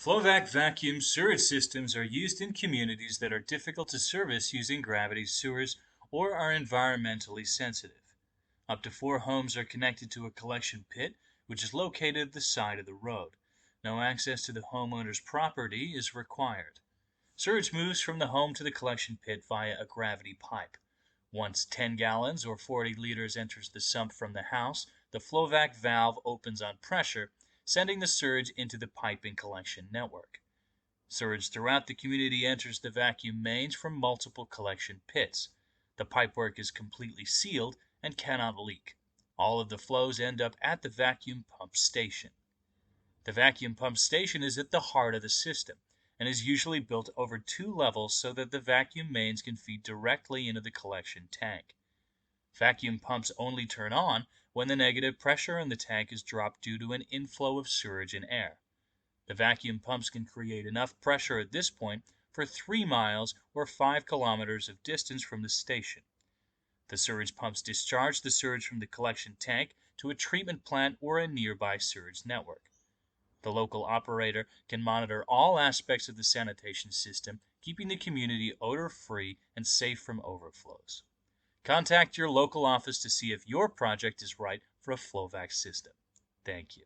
Flovac vacuum sewage systems are used in communities that are difficult to service using gravity sewers or are environmentally sensitive. Up to 4 homes are connected to a collection pit, which is located at the side of the road. No access to the homeowner's property is required. Sewage moves from the home to the collection pit via a gravity pipe. Once 10 gallons or 40 liters enters the sump from the house, the Flovac valve opens on pressure, sending the sewage into the piping collection network. Sewage throughout the community enters the vacuum mains from multiple collection pits. The pipework is completely sealed and cannot leak. All of the flows end up at the vacuum pump station. The vacuum pump station is at the heart of the system and is usually built over 2 levels so that the vacuum mains can feed directly into the collection tank. Vacuum pumps only turn on when the negative pressure in the tank is dropped due to an inflow of sewage and air. The vacuum pumps can create enough pressure at this point for 3 miles or 5 kilometers of distance from the station. The sewage pumps discharge the sewage from the collection tank to a treatment plant or a nearby sewage network. The local operator can monitor all aspects of the sanitation system, keeping the community odor-free and safe from overflows. Contact your local office to see if your project is right for a Flovac system. Thank you.